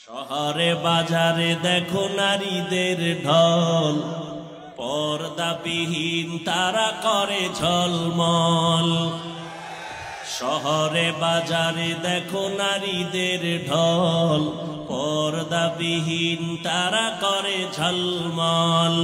শহরে বাজারে দেখো নারীদের ঢল, পর্দাবিহীন তারা করে ঝলমল। শহরে বাজারে দেখো নারীদের ঢল, পর্দাবিহীন তারা করে ঝলমল।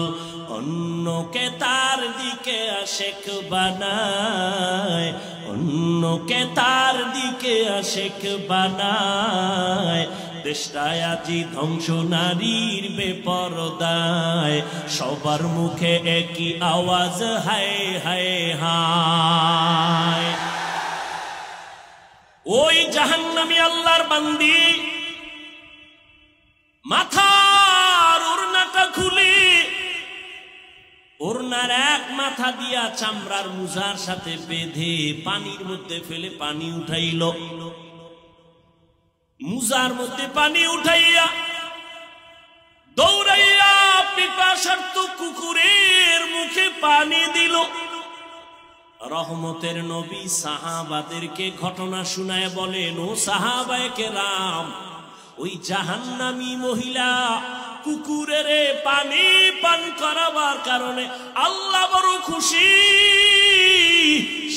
অন্যকে তার দিকে আশেক বানায়, অন্যকে তার দিকে আশেক বানায়। দেশটায় আজি ধ্বংস নারীর বেপরদায়, সবার মুখে একই আওয়াজ হায় হায় হায়। ওই জাহান্নামী আল্লাহর বান্দি মাথার ওড়নাটা খুলে, ওড়নার এক মাথা দিয়া চামড়ার মুজার সাথে বেঁধে পানির মধ্যে ফেলে পানি উঠাইল। মুজার মধ্যে পানি উঠাইয়া দৌড়াইয়া পিপাসার্ত কুকুরের মুখে পানি দিল। রহমতের নবী সাহাবাদেরকে ঘটনা শুনায় বলেন, ও সাহাবায়ে কেরাম, ওই জাহান্নামী মহিলা কুকুরের পানি পান করাবার কারণে আল্লাহ বড় খুশি।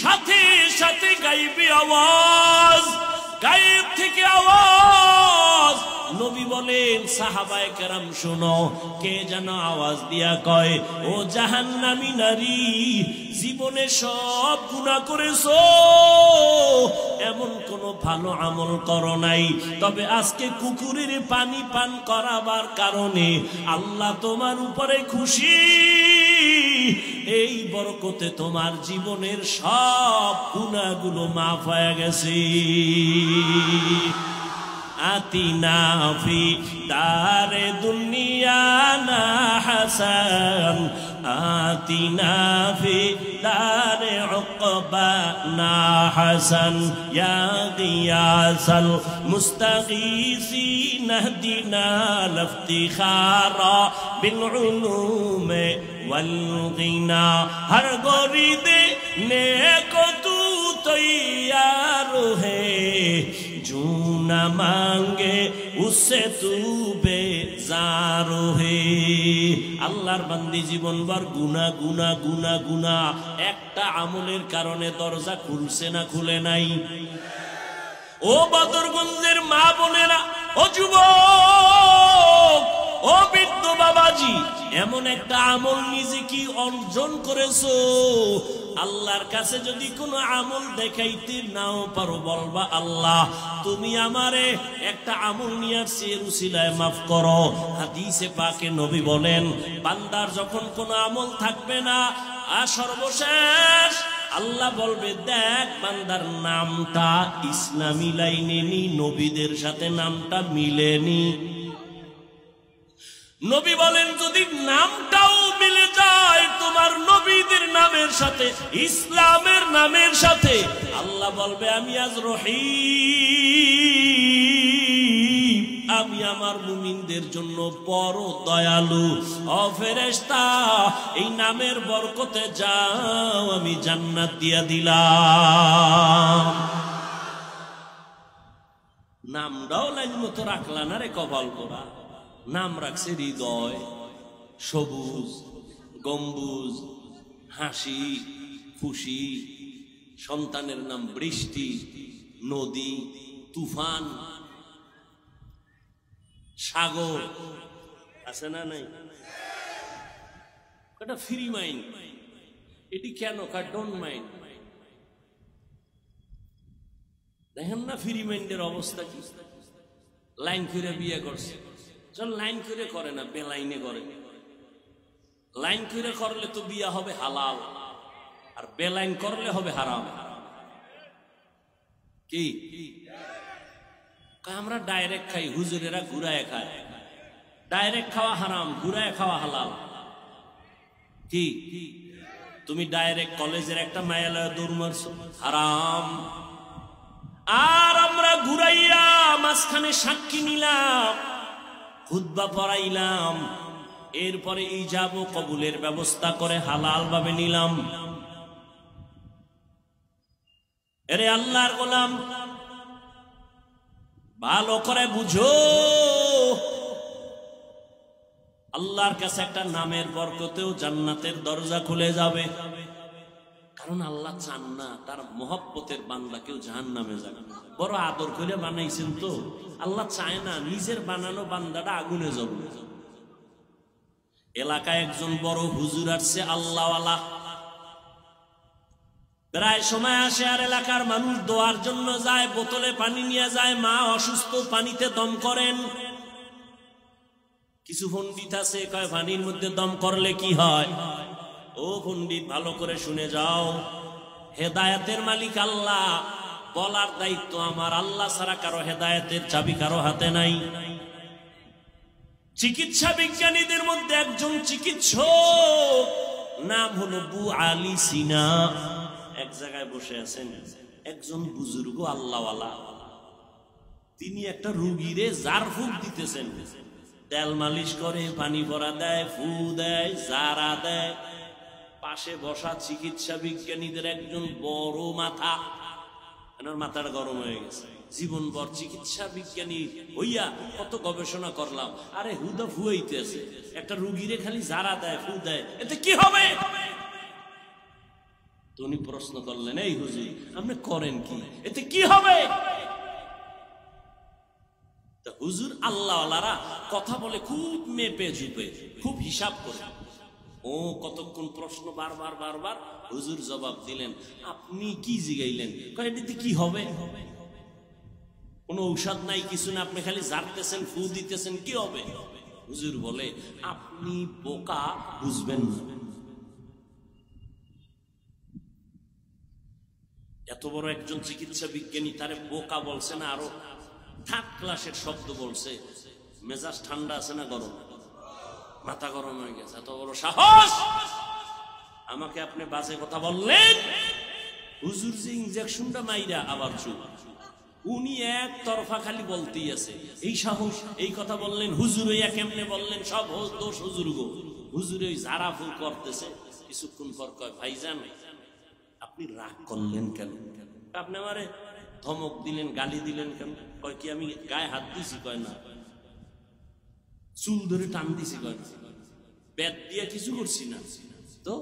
সাথে সাথে গাইবি আওয়াজ, গায়েব থেকে আওয়াজ। নবী বলেন, সাহাবায়ে কেরাম শোনো, কে যেন আওয়াজ দিয়া কয়, ও জাহান্নামী নারী, জীবনে সব গুনাহ করেছো, এমন কোনো ভালো আমল করো নাই, তবে আজকে কুকুরের পানি পান করাবার কারণে আল্লাহ তোমার উপরে খুশি। এই বরকতে তোমার জীবনের সব গুনাহগুলো মাফ হয়ে গেছে। আতিনা ফি দারে দুনিয়া না হাসান, আতিনা ফি দারে উকবা না হাসান, ইয়া গিয়াসাল মুস্তাগীসিন ইহদিনা লিফতিখারা বিল উলুমে ওয়াল গিনা। হর গরিদে নেকো তু তৈয়ার হে, जो न मांगे उससे तू बेजार है। আল্লাহর বান্দি জীবনভর গুনাহ গুনাহ গুনাহ গুনাহ, একটা আমলের কারণে দরজা খুলছে না খুলে নাই? ও বদরগঞ্জের মা বোনেরা, ও যুবক, ও বৃদ্ধ বাবাজি, এমন একটা আমল নিজে কি অর্জন করেছো? আল্লাহর কাছে যদি কোনো আমল দেখাইতে নাও পারো, বলবা, আল্লাহ তুমি আমারে একটা আমল নিয়ে আসছি, এর উসিলায় মাফ করো। হাদিসে পাকে নবী বলেন, বান্দার যখন কোনো আমল থাকবে না, আর সর্বশেষ আল্লাহ বলবে, দেখ বান্দার নামটা ইসলামী লাইনে নি, নবীদের সাথে নামটা মিলেনি। নবী বলেন, যদি নামটাও মিলে যায় তোমার নবীদের নামের সাথে, ইসলামের নামের সাথে, আল্লাহ বলবে, আমি আজ রহিম, আমি আমার মুমিনদের জন্য বড় দয়ালু। ও ফেরেশতা, এই নামের বরকতে যাও, আমি জান্নাত দিয়া দিলাম। নামটাও লাইন মতো রাখলা না রে কপাল করা। নাম রাখছে হৃদয়, সবুজ, গম্বুজ, হাসি, খুশি। সন্তানের নাম বৃষ্টি, নদী, তুফান, সাগর, আছে না নাই? এটা ফ্রি মাইন্ড। এটি কেন? Don't mind. দেখেন না ফ্রি মাইন্ডের অবস্থা কি? লাইন করে বিয়ে করছে, চল লাইন করে করে না, বেলাইনে করে। লাইন করে করলে তো বিয়া হবে হালাল, আর বেলাইন করলে হবে হারাম। কি আমরা ডাইরেক্ট খাই, হুজুরেরা ঘুরায় খায়। ডাইরেক্ট খাওয়া হারাম, ঘুরায় খাওয়া হালাল। কি তুমি ডাইরেক্ট কলেজের একটা মায়ালয় দৌড় মারছো, হারাম। আর আমরা ঘুরাইয়া মাঝখানে সাক্ষী নিলাম, খুতবা পড়াইলাম, এরপরে ইজাব ও কবুলের ব্যবস্থা করে হালাল ভাবে নিলাম। এরে আল্লাহর গোলাম, ভালো করে বুঝো, আল্লাহর কাছে একটা নামের বরকতেও জান্নাতের দরজা খুলে যাবে। কারণ আল্লাহ চান না তার মহব্বতের বান্দা কেউ জাহান্নামে যাবে। বড় আদর করে বানাইছেন তো, আল্লাহ চায় না নিজের বানানো বান্দাটা আগুনে যাবে। এলাকায় একজন বড় হুজুর আসছে, আল্লাহওয়ালা, প্রায় সময় আসে আর এলাকার মানুষ দোয়ার জন্য যায়, বোতলে পানি নিয়ে যায়। মা অসুস্থ, পানিতে দম করেন। কিছু পণ্ডিত আছে কয় পানির মধ্যে দম করলে কি হয়। ও পণ্ডিত, ভালো করে শুনে যাও, হেদায়েতের মালিক আল্লাহ, বলার দায়িত্ব আমার। আল্লাহ ছাড়া কারো হেদায়েতের চাবি কারো হাতে নাই। চিকিৎসা বিজ্ঞানীদের মধ্যে একজন চিকিৎসক, নাম হলো বু আলী সিনা। এক জায়গায় বসে আছেন একজন বুজুর্গ আল্লাহওয়ালা, তিনি একটা রুগীরে জার ফুক দিতেছেন। তেল মালিশ করে, পানি ভরা দেয়, ফু দেয়, জারা দেয়। পাশে বসা চিকিৎসা বিজ্ঞানীদের একজন বড় মাথা, আমার মাথাটা গরম হয়ে গেছে। জীবনভর চিকিৎসা বিজ্ঞানী হইয়া কত গবেষণা করলাম, আরে হুদা ফুয়াইতেছে, একটা রুগীরে খালি জারা দেয়, ফু দেয়, এতে কি হবে? উনি প্রশ্ন করলেন, এই হুজুর আপনি করেন কি, এতে কি হবে? হুজুর আল্লাহওয়ালারা কথা বলে খুব মেপে ঝুপে, খুব হিসাব করে। ও কতক্ষণ প্রশ্ন বারবার বারবার, হুজুর জবাব দিলেন। আপনি কি জিগাইলেন? এটাতে কি হবে? কোনো ঔষধ নাই, কিছু না, আপনি খালি জারতেছেন, ফু দিতেছেন, কি হবে? হুজুর বলে, আপনি বোকা, বুঝবেন না। এত বড় একজন চিকিৎসা বিজ্ঞানী, তারে বোকা বলছে না, আরো থার্ড ক্লাসের শব্দ বলছে। মেজাজ ঠান্ডা আছে না গরম? মাথা গরম হয়ে গেছে। এত বড় সাহস, আমাকে আপনি বাজে কথা বললেন। হুজুর যে ইনজেকশনটা মাইরা আবার চুপ, উনি এক তরফা খালি বলতেই আছে। এই সাহস, এই কথা বললেন, হুজুর ইয়া কেমনে বললেন, সব দোষ হুজুর গো। হুজুর ওই জারা ফুল করতেছে। কিছুক্ষণ পর কয়, ভাইজান আপনি রাগ করলেন কেন? আপনি আমারে ধমক দিলেন, গালি দিলেন কেন? কয় কি আমি গায়ে হাত দিছি? কয় না। চুল ধরে টান দিছি? কয় না। বেদ দিয়ে কিছু করছি না তো।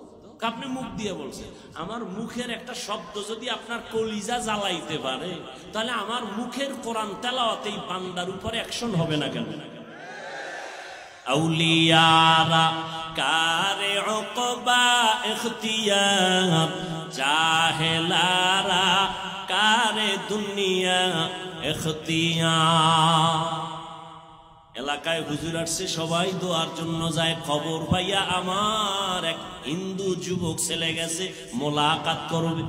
আপনি মুখ দিয়ে বলছেন। আমার মুখের একটা শব্দ যদি আপনার কলিজা জ্বালাইতে পারে, তাহলে আমার মুখের কোরআন তেলাওয়াতে এই বান্দার উপরে অ্যাকশন হবে না কেন? আউলিয়ারা কারে উকবা ইখতিয়ার, জাহেলারা কারে দুনিয়া ইখতিয়ার। এলাকায় হুজুর আসছে, সবাই দোয়ার জন্য যায়। খবর পাইয়া আমার এক হিন্দু যুবক ছেলে গেছে মোলাকাত করবে।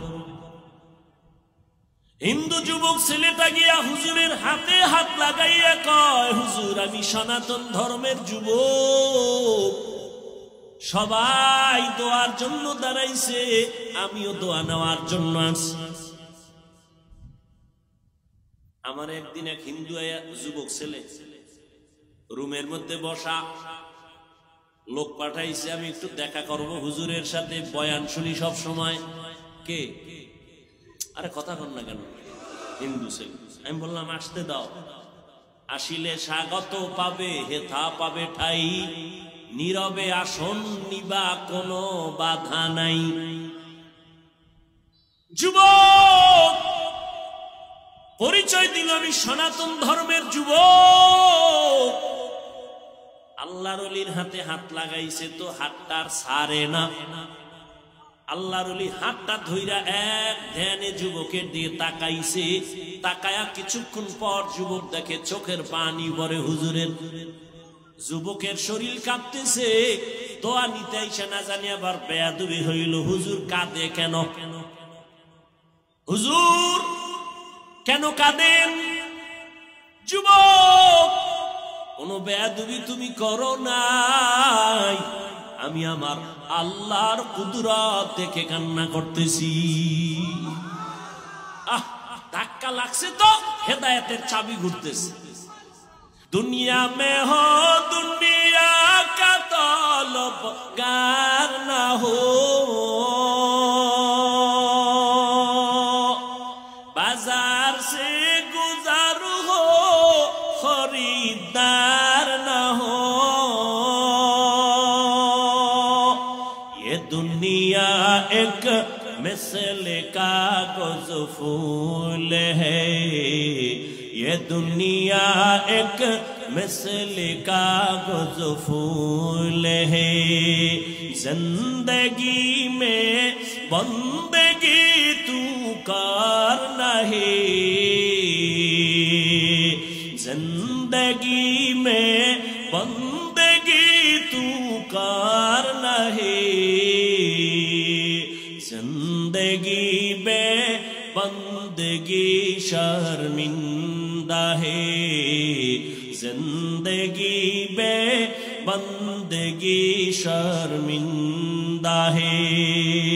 হিন্দু যুবক ছেলেটা গিয়া হুজুরের হাতে হাত লাগাইয়া কয়, হুজুর আমি সনাতন ধর্মের যুবক, সবাই দোয়ার জন্য দাঁড়াইছে, আমিও দোয়া নেওয়ার জন্য আসছি। আমার একদিন এক হিন্দু যুবক ছেলে রুমের মধ্যে বসা, লোক পাঠাইছে আমি একটু দেখা করব হুজুরের সাথে, বয়ান শুনি সব সময়। কে? আরে কথা কর না কেন? হিন্দু ছেলে। আমি বললাম আসতে দাও। আসিলে স্বাগত পাবে, হেথা পাবে ঠাই, নীরবে আসন নিবা কোনো বাধা নাই। যুবক পরিচয় দিল, আমি সনাতন ধর্মের যুবক। আল্লাহর ওলির হাতে হাত লাগাইছে তো হাতটা আর ছাড়ে না। আল্লাহর ওলি হাতটা ধইরা এক ধ্যানে যুবকের দিয়ে তাকাইছে। তাকায়া কিছুক্ষণ পর যুবক দেখে চোখের পানি পড়ে হুজুরের। যুবকের শরীর কাঁপতেছে, দোয়া নিতে আইসা না জানি আবার বেয়াদবি হইল। হুজুর কাঁদে কেন? হুজুর কেন কাঁদেন? যুবক কোনো বেয়াদবি তুমি করো নাই, আমি আমার আল্লাহর কুদরত দেখে কান্না করতেছি। ধাক্কা লাগছে তো, হেদায়েতের চাবি ঘুরতেছে। দুনিয়া মে হো দুনিয়া কা তলবগার না হো, বাজার সে গুজার হো খরিদার না হো। मिसल कागज़ फूल है, ये दुनिया एक मिसल कागज़ फूल है। जिंदगी में बंदगी तू कर नहीं, जिंदगी में बंदगी तू कर नहीं, जिंदगी में बंदगी शर्मिंदा है, जिंदगी में बंदगी शर्मिंदा है।